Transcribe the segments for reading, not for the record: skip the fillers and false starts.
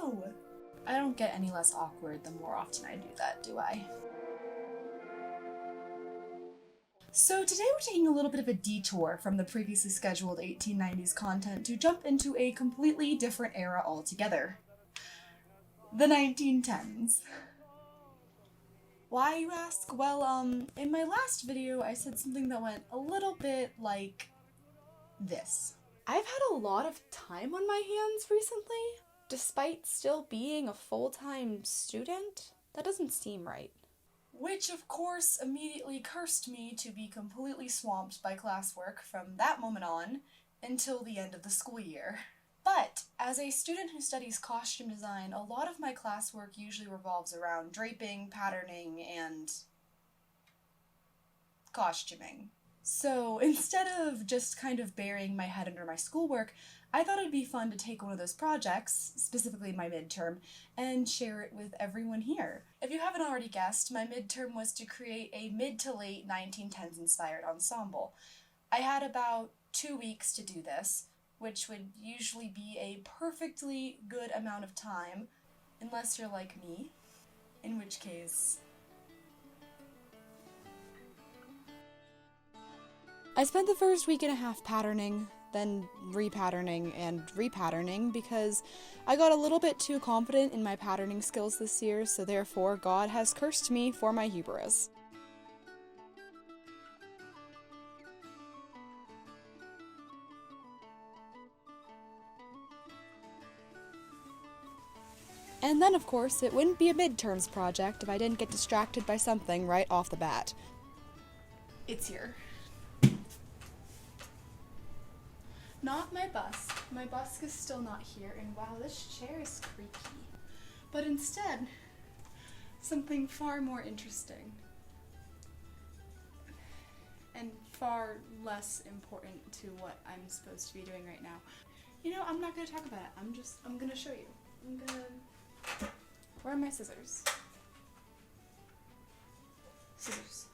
know. I don't get any less awkward the more often I do that, do I? So today we're taking a little bit of a detour from the previously scheduled 1890s content to jump into a completely different era altogether. The 1910s. Why, you ask? Well, in my last video I said something that went a little bit like this. I've had a lot of time on my hands recently, despite still being a full-time student. That doesn't seem right. Which, of course, immediately cursed me to be completely swamped by classwork from that moment on until the end of the school year. But, as a student who studies costume design, a lot of my classwork usually revolves around draping, patterning, and costuming. So, instead of just kind of burying my head under my schoolwork, I thought it'd be fun to take one of those projects, specifically my midterm, and share it with everyone here. If you haven't already guessed, my midterm was to create a mid to late 1910s inspired ensemble. I had about 2 weeks to do this, which would usually be a perfectly good amount of time, unless you're like me, in which case... I spent the first week and a half patterning, then repatterning and repatterning because I got a little bit too confident in my patterning skills this year, so therefore God has cursed me for my hubris. And then, of course, it wouldn't be a midterms project if I didn't get distracted by something right off the bat. It's here. Not my busk. My busk is still not here, and wow, this chair is creaky. But instead, something far more interesting. And far less important to what I'm supposed to be doing right now. You know, I'm not gonna talk about it. I'm gonna show you. Where are my scissors? Scissors.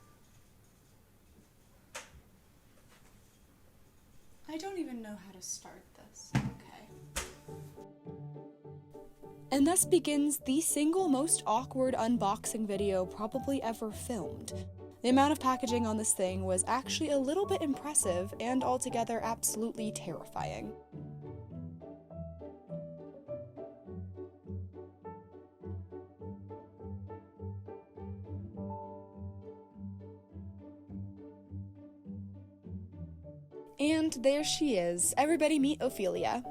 I don't even know how to start this. Okay. And thus begins the single most awkward unboxing video probably ever filmed. The amount of packaging on this thing was actually a little bit impressive and altogether absolutely terrifying. And there she is. Everybody meet Ophelia.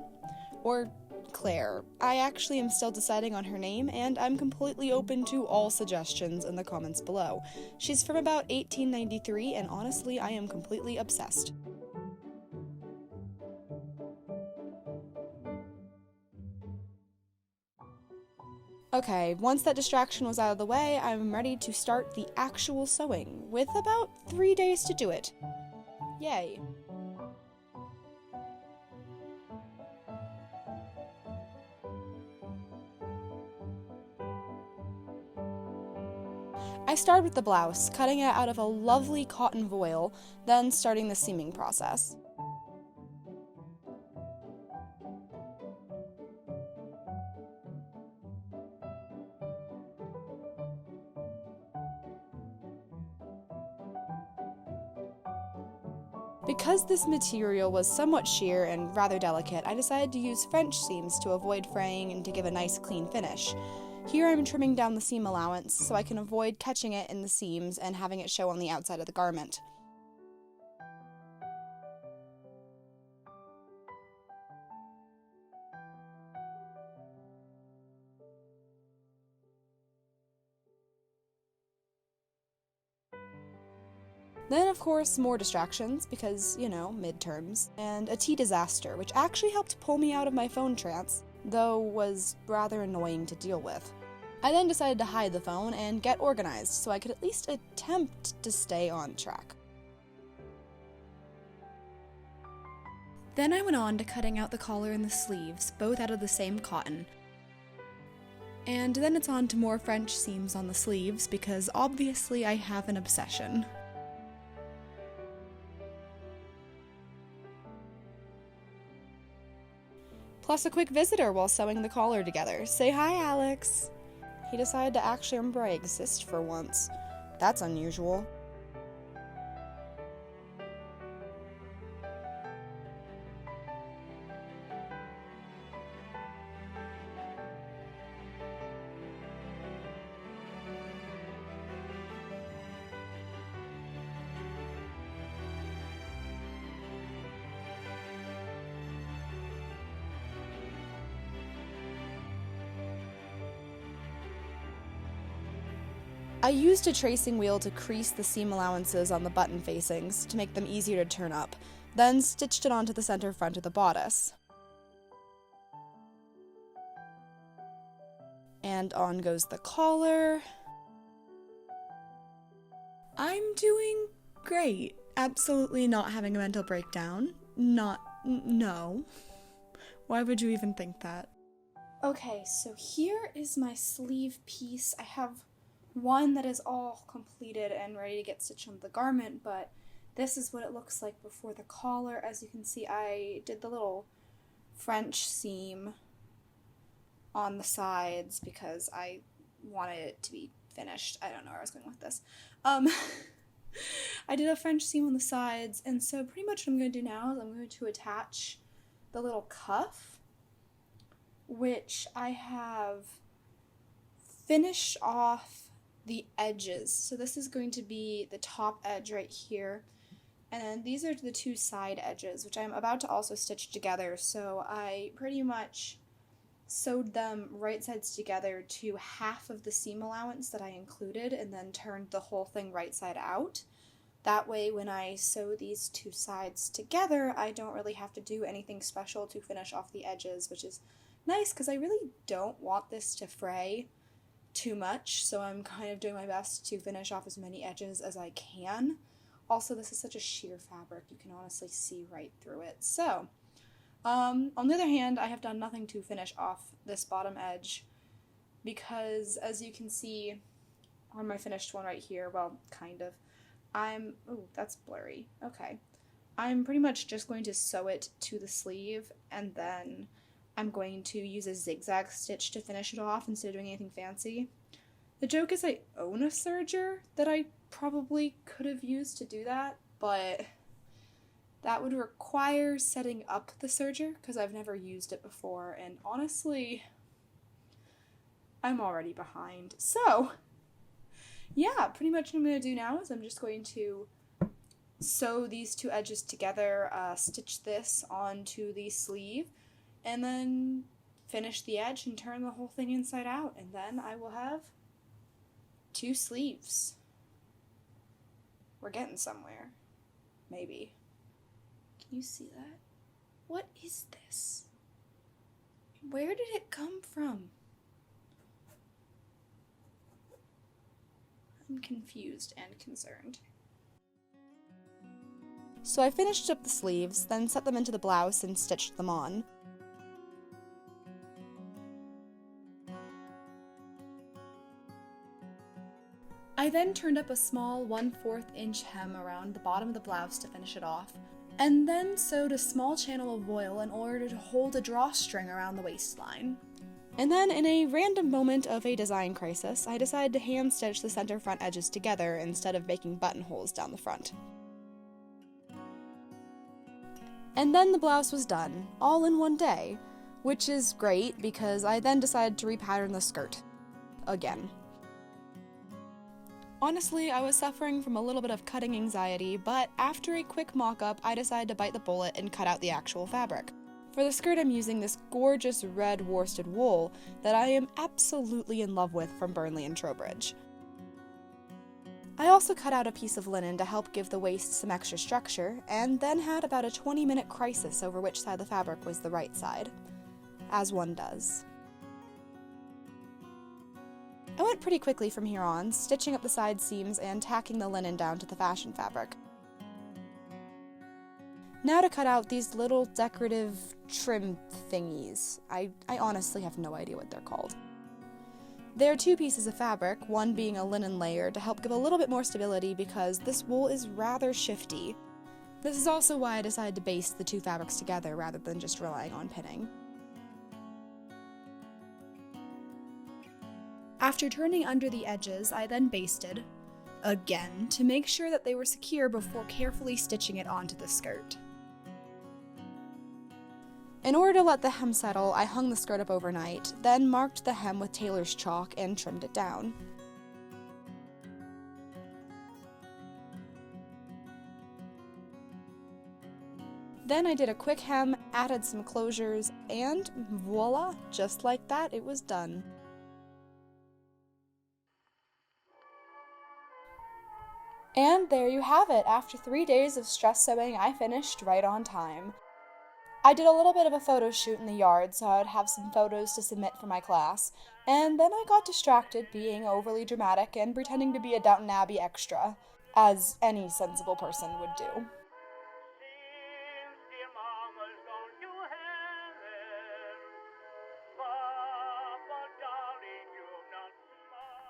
Or Claire. I actually am still deciding on her name, and I'm completely open to all suggestions in the comments below. She's from about 1893, and honestly, I am completely obsessed. Okay, once that distraction was out of the way, I'm ready to start the actual sewing, with about 3 days to do it. Yay. I started with the blouse, cutting it out of a lovely cotton voile, then starting the seaming process. Because this material was somewhat sheer and rather delicate, I decided to use French seams to avoid fraying and to give a nice clean finish. Here I'm trimming down the seam allowance so I can avoid catching it in the seams and having it show on the outside of the garment. Then, of course, more distractions, because, you know, midterms, and a tea disaster, which actually helped pull me out of my phone trance, though was rather annoying to deal with. I then decided to hide the phone and get organized so I could at least attempt to stay on track. Then I went on to cutting out the collar and the sleeves, both out of the same cotton. And then it's on to more French seams on the sleeves, because obviously I have an obsession. plus a quick visitor while sewing the collar together. Say hi, Alex! He decided to actually remember I exist for once. That's unusual. I used a tracing wheel to crease the seam allowances on the button facings to make them easier to turn up, then stitched it onto the center front of the bodice. And on goes the collar. I'm doing great. Absolutely not having a mental breakdown. No. Why would you even think that? Okay, so here is my sleeve piece. I have one that is all completed and ready to get stitched on the garment, but this is what it looks like before the collar. As you can see, I did the little French seam on the sides because I wanted it to be finished. I don't know where I was going with this. I did a French seam on the sides, and so pretty much what I'm going to do now is I'm going to attach the little cuff, which I have finished off the edges. So this is going to be the top edge right here, and then these are the two side edges, which I'm about to also stitch together. So I pretty much sewed them right sides together to half of the seam allowance that I included, and then turned the whole thing right side out. That way when I sew these two sides together, I don't really have to do anything special to finish off the edges, which is nice because I really don't want this to fray too much, so I'm kind of doing my best to finish off as many edges as I can. Also, this is such a sheer fabric, you can honestly see right through it. So, on the other hand, I have done nothing to finish off this bottom edge because, as you can see on my finished one right here, well, kind of, ooh, that's blurry, okay. I'm pretty much just going to sew it to the sleeve, and then I'm going to use a zigzag stitch to finish it off instead of doing anything fancy. The joke is I own a serger that I probably could have used to do that, but that would require setting up the serger because I've never used it before, and honestly, I'm already behind. So, yeah, pretty much what I'm going to do now is I'm just going to sew these two edges together, stitch this onto the sleeve, and then finish the edge and turn the whole thing inside out, and then I will have two sleeves. We're getting somewhere. Maybe. Can you see that? What is this? Where did it come from? I'm confused and concerned. So I finished up the sleeves, then set them into the blouse and stitched them on. I then turned up a small 1/4 inch hem around the bottom of the blouse to finish it off, and then sewed a small channel of voile in order to hold a drawstring around the waistline. And then, in a random moment of a design crisis, I decided to hand stitch the center front edges together instead of making buttonholes down the front. And then the blouse was done, all in one day, which is great because I then decided to repattern the skirt. Again. Honestly, I was suffering from a little bit of cutting anxiety, but after a quick mock-up, I decided to bite the bullet and cut out the actual fabric. For the skirt, I'm using this gorgeous red worsted wool that I am absolutely in love with from Burnley and Trowbridge. I also cut out a piece of linen to help give the waist some extra structure, and then had about a 20-minute crisis over which side the fabric was the right side. As one does. I went pretty quickly from here on, stitching up the side seams and tacking the linen down to the fashion fabric. Now to cut out these little decorative trim thingies. I honestly have no idea what they're called. There are two pieces of fabric, one being a linen layer to help give a little bit more stability because this wool is rather shifty. This is also why I decided to baste the two fabrics together rather than just relying on pinning. After turning under the edges, I then basted, again, to make sure that they were secure before carefully stitching it onto the skirt. In order to let the hem settle, I hung the skirt up overnight, then marked the hem with tailor's chalk and trimmed it down. Then I did a quick hem, added some closures, and voila, just like that, it was done. And there you have it. After 3 days of stress sewing, I finished right on time. I did a little bit of a photo shoot in the yard, so I would have some photos to submit for my class, and then I got distracted being overly dramatic and pretending to be a Downton Abbey extra, as any sensible person would do.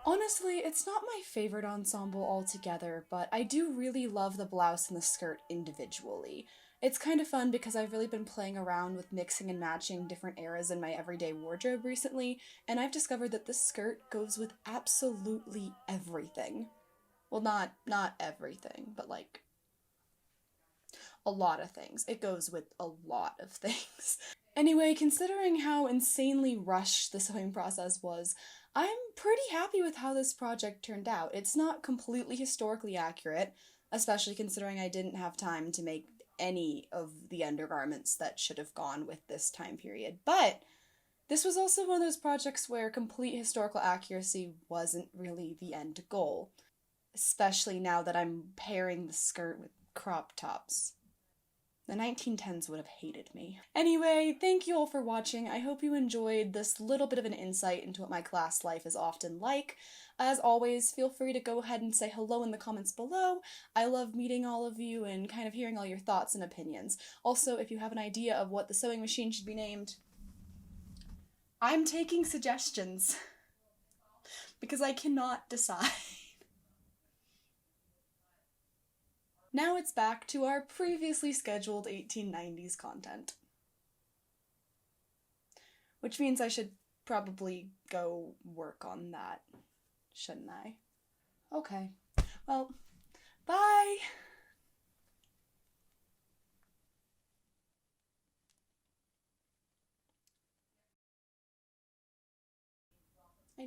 Honestly, it's not my favorite ensemble altogether, but I do really love the blouse and the skirt individually. It's kind of fun because I've really been playing around with mixing and matching different eras in my everyday wardrobe recently, and I've discovered that this skirt goes with absolutely everything. Well, not everything, but like a lot of things. It goes with a lot of things. Anyway, considering how insanely rushed the sewing process was, I'm pretty happy with how this project turned out. It's not completely historically accurate, especially considering I didn't have time to make any of the undergarments that should have gone with this time period. But this was also one of those projects where complete historical accuracy wasn't really the end goal, especially now that I'm pairing the skirt with crop tops. The 1910s would have hated me. Anyway, thank you all for watching. I hope you enjoyed this little bit of an insight into what my class life is often like. As always, feel free to go ahead and say hello in the comments below. I love meeting all of you and kind of hearing all your thoughts and opinions. Also, if you have an idea of what the sewing machine should be named, I'm taking suggestions because I cannot decide. Now it's back to our previously scheduled 1890s content. Which means I should probably go work on that, shouldn't I? Okay. Well, bye! Do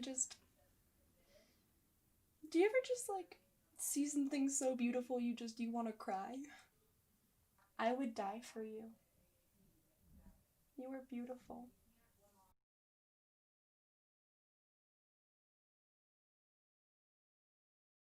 you ever just, like, see something so beautiful you want to cry? I would die for you. You were beautiful.